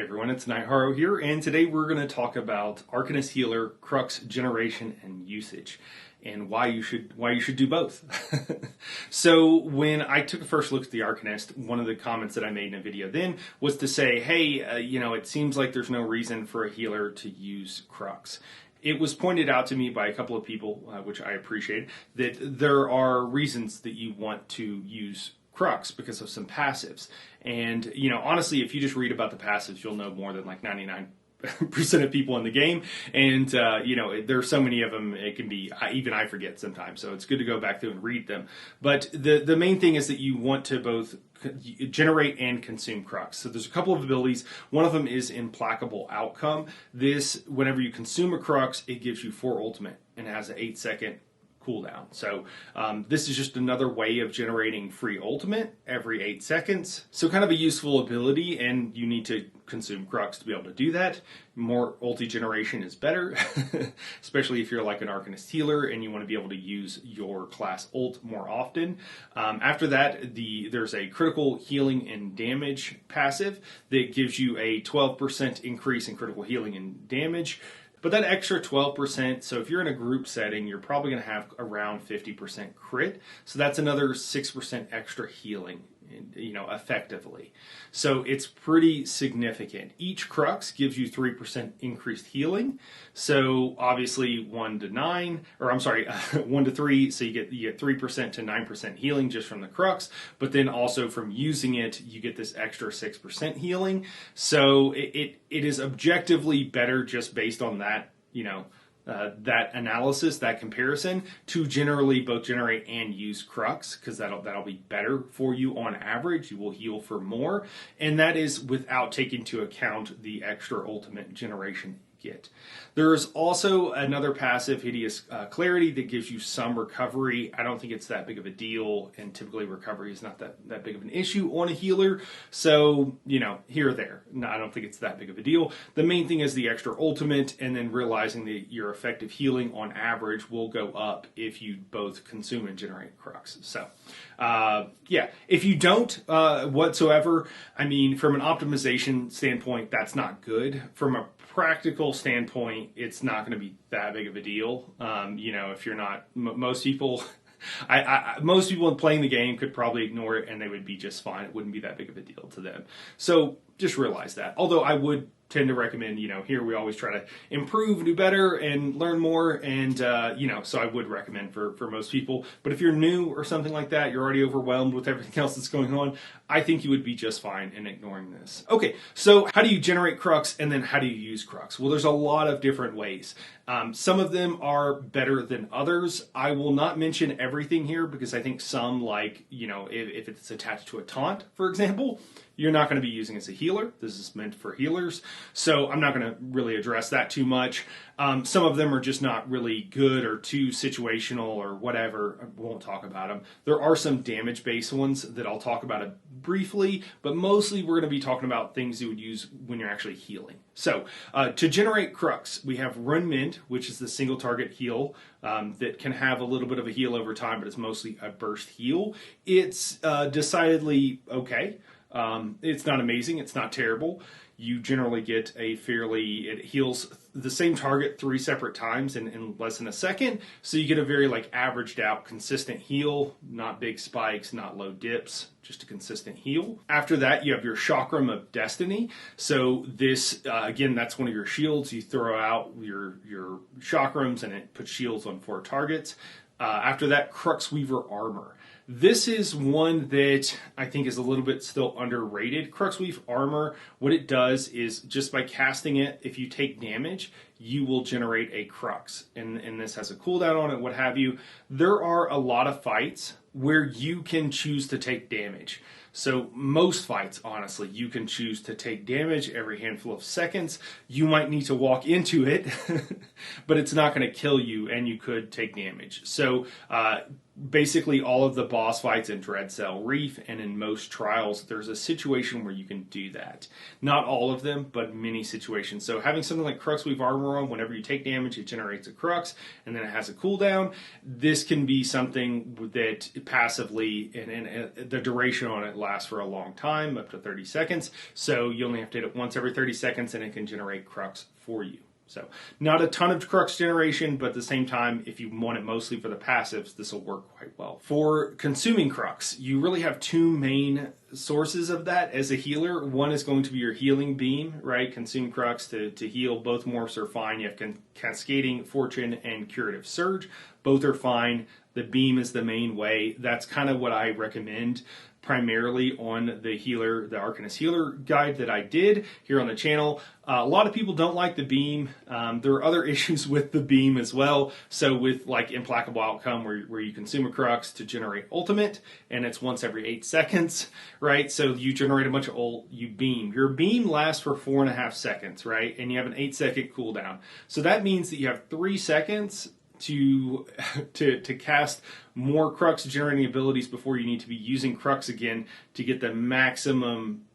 everyone, it's Nightharo here, and today we're going to talk about Arcanist Healer, Crux generation, and usage, and why you should do both. So when I took a first look at the Arcanist, one of the comments that I made in a video then was to say, hey, it seems like there's no reason for a healer to use Crux. It was pointed out to me by a couple of people, which I appreciate, that there are reasons that you want to use Crux because of some passives. And, honestly, if you just read about the passives, you'll know more than like 99% of people in the game. And, there's so many of them, it can be, even I forget sometimes. So it's good to go back through and read them. But the main thing is that you want to both generate and consume Crux. So there's a couple of abilities. One of them is Implacable Outcome. This, whenever you consume a Crux, it gives you 4 ultimate and has an 8-second cooldown. So this is just another way of generating free ultimate every 8 seconds. So kind of a useful ability, and you need to consume Crux to be able to do that. More ulti generation is better, especially if you're like an Arcanist healer and you want to be able to use your class ult more often. After that, there's a critical healing and damage passive that gives you a 12% increase in critical healing and damage. But that extra 12%, so if you're in a group setting, you're probably going to have around 50% crit. So that's another 6% extra healing, effectively. So it's pretty significant. Each Crux gives you 3% increased healing. So obviously 1 to 3, so you get 3% to 9% healing just from the Crux, but then also from using it, you get this extra 6% healing. So it is objectively better just based on that, that analysis, that comparison, to generally both generate and use Crux, because that'll be better for you on average. You will heal for more, and that is without taking into account the extra ultimate generation you get. There's also another passive, Hideous Clarity, that gives you some recovery. I don't think it's that big of a deal, and typically recovery is not that big of an issue on a healer. So, here or there. No, I don't think it's that big of a deal. The main thing is the extra ultimate, and then realizing that your effective healing on average will go up if you both consume and generate Crux. So, if you don't whatsoever, from an optimization standpoint, that's not good. From a practical standpoint, it's not going to be that big of a deal. If you're not, most people, most people playing the game could probably ignore it and they would be just fine. It wouldn't be that big of a deal to them. So just realize that. Although I would tend to recommend, here we always try to improve, do better, and learn more, and, so I would recommend for most people. But if you're new or something like that, you're already overwhelmed with everything else that's going on, I think you would be just fine in ignoring this. Okay, so how do you generate Crux, and then how do you use Crux? Well, there's a lot of different ways. Some of them are better than others. I will not mention everything here, because I think some, like, if it's attached to a taunt, for example, you're not going to be using as a healer. This is meant for healers. So I'm not going to really address that too much. Some of them are just not really good or too situational or whatever. I won't talk about them. There are some damage-based ones that I'll talk about briefly, but mostly we're going to be talking about things you would use when you're actually healing. So to generate Crux, we have Run Mint, which is the single target heal that can have a little bit of a heal over time, but it's mostly a burst heal. It's decidedly okay. It's not amazing. It's not terrible. You generally get it heals the same target 3 separate times in less than a second. So you get a very averaged out, consistent heal, not big spikes, not low dips, just a consistent heal. After that, you have your Chakram of Destiny. So this, again, that's one of your shields. You throw out your Chakrams and it puts shields on 4 targets. After that, Crux Weaver Armor. This is one that I think is a little bit still underrated. Crux Weave Armor, what it does is just by casting it, if you take damage, you will generate a Crux. And this has a cooldown on it, what have you. There are a lot of fights where you can choose to take damage. So most fights, honestly, you can choose to take damage every handful of seconds. You might need to walk into it, but it's not going to kill you, and you could take damage. So basically all of the boss fights in Dread Cell Reef and in most trials, there's a situation where you can do that. Not all of them, but many situations. So having something like Crux Weave Armor on, whenever you take damage, it generates a Crux, and then it has a cooldown. This can be something that passively, and the duration on it lasts for a long time, up to 30 seconds. So you only have to hit it once every 30 seconds, and it can generate Crux for you. So not a ton of Crux generation, but at the same time, if you want it mostly for the passives, this will work quite well. For consuming Crux, you really have two main sources of that as a healer. One is going to be your healing beam, right? Consume Crux to heal. Both morphs are fine. You have Cascading, Fortune, and Curative Surge. Both are fine. The beam is the main way. That's kind of what I recommend primarily on the Arcanist Healer guide that I did here on the channel. A lot of people don't like the beam. There are other issues with the beam as well. So with like Implacable Outcome, where you consume a Crux to generate ultimate, and it's once every 8 seconds, right? So you generate a bunch of ult, you beam. Your beam lasts for 4.5 seconds, right? And you have an 8-second cooldown. So that means that you have 3 seconds to cast more Crux generating abilities before you need to be using Crux again to get the maximum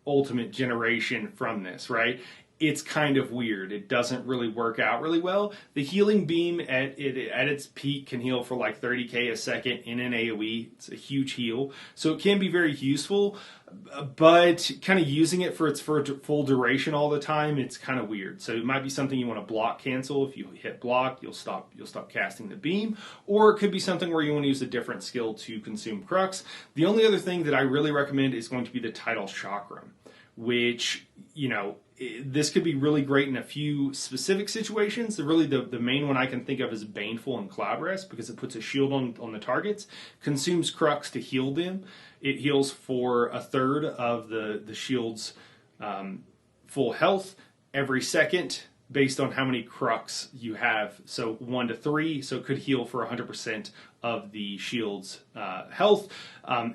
ultimate generation from this, right? It's kind of weird. It doesn't really work out really well. The healing beam at its peak can heal for like 30k a second in an AoE. It's a huge heal. So it can be very useful, but kind of using it for its full duration all the time, it's kind of weird. So it might be something you want to block cancel. If you hit block, you'll stop casting the beam. Or it could be something where you want to use a different skill to consume Crux. The only other thing that I really recommend is going to be the Tidal Chakram, which, this could be really great in a few specific situations. The main one I can think of is Baneful and Cloud Rest, because it puts a shield on the targets, consumes Crux to heal them. It heals for 1/3 of the shield's full health every second based on how many Crux you have. So 1 to 3, so it could heal for 100% of the shield's health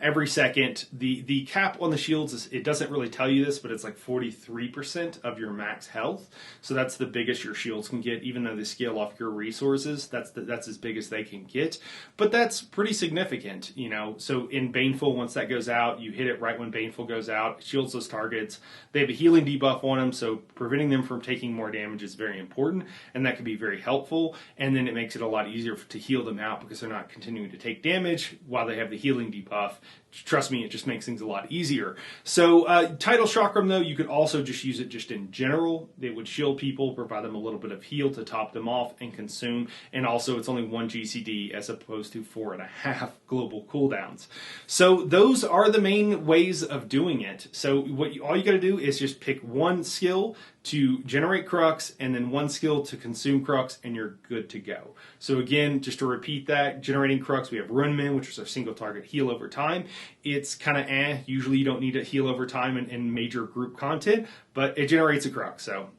every second. The cap on the shields it doesn't really tell you this, but it's like 43% of your max health. So that's the biggest your shields can get, even though they scale off your resources. That's as big as they can get, but that's pretty significant, So in Baneful, once that goes out, you hit it right when Baneful goes out, it shields those targets. They have a healing debuff on them, so preventing them from taking more damage is very important, and that can be very helpful. And then it makes it a lot easier to heal them out because they're not continuing to take damage while they have the healing debuff. Trust me, it just makes things a lot easier. So Tidal Chakram, though, you could also just use it just in general. It would shield people, provide them a little bit of heal to top them off and consume. And also it's only 1 GCD as opposed to 4.5 global cooldowns. So those are the main ways of doing it. So all you got to do is just pick one skill to generate Crux, and then one skill to consume Crux, and you're good to go. So again, just to repeat that, generating Crux, we have Runman, which is our single target heal over time. It's kind of usually you don't need to heal over time in major group content, but it generates a Crux, so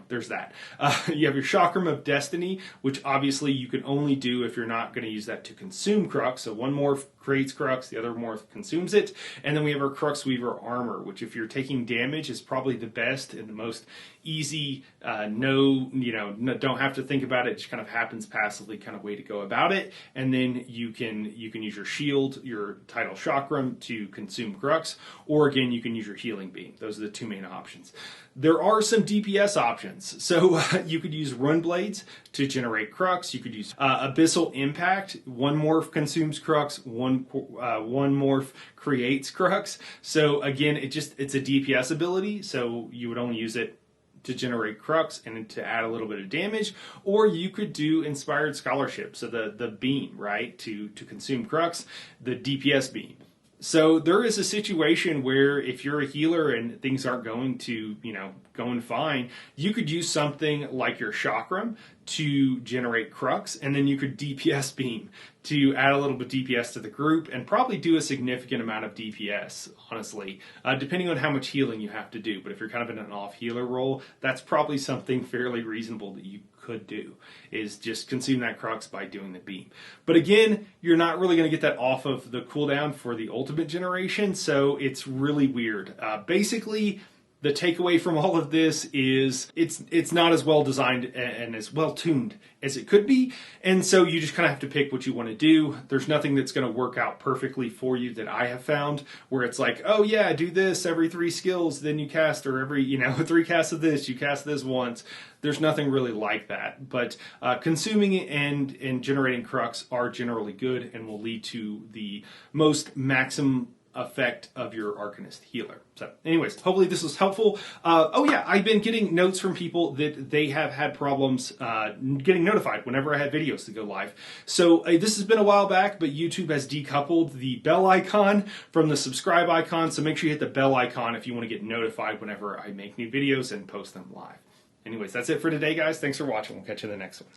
there's that. You have your Chakram of Destiny, which obviously you can only do if you're not going to use that to consume Crux. So one morph creates Crux, the other morph consumes it. And then we have our Crux Weaver Armor, which if you're taking damage is probably the best and the most easy, don't have to think about it, just kind of happens passively kind of way to go about it. And then you can use your shield, your Tidal Chakram to consume Crux, or again, you can use your healing beam. Those are the two main options. There are some DPS options. So you could use Run Blades to generate Crux. You could use Abyssal Impact. One morph consumes Crux, one morph creates Crux. So again, it's a DPS ability, so you would only use it to generate Crux and to add a little bit of damage. Or you could do Inspired Scholarship, so the beam, right, to consume Crux, the DPS beam. So there is a situation where if you're a healer and things aren't going fine, you could use something like your Chakram to generate Crux, and then you could DPS beam to add a little bit DPS to the group and probably do a significant amount of DPS, honestly, depending on how much healing you have to do. But if you're kind of in an off healer role, that's probably something fairly reasonable that you could do, is just consume that Crux by doing the beam. But again, you're not really going to get that off of the cooldown for the ultimate generation, so it's really weird. Basically, The takeaway from all of this is it's not as well designed and as well tuned as it could be, and so you just kind of have to pick what you want to do. There's nothing that's going to work out perfectly for you that I have found, where it's like, oh yeah, do this every 3 skills, then you cast, or every 3 casts of this, you cast this once. There's nothing really like that, but consuming it and generating Crux are generally good and will lead to the most maximum effect of your Arcanist healer. So anyways, hopefully this was helpful. Oh yeah, I've been getting notes from people that they have had problems getting notified whenever I had videos to go live. So this has been a while back, but YouTube has decoupled the bell icon from the subscribe icon, so make sure you hit the bell icon if you want to get notified whenever I make new videos and post them live. Anyways, that's it for today, guys. Thanks for watching. We'll catch you in the next one.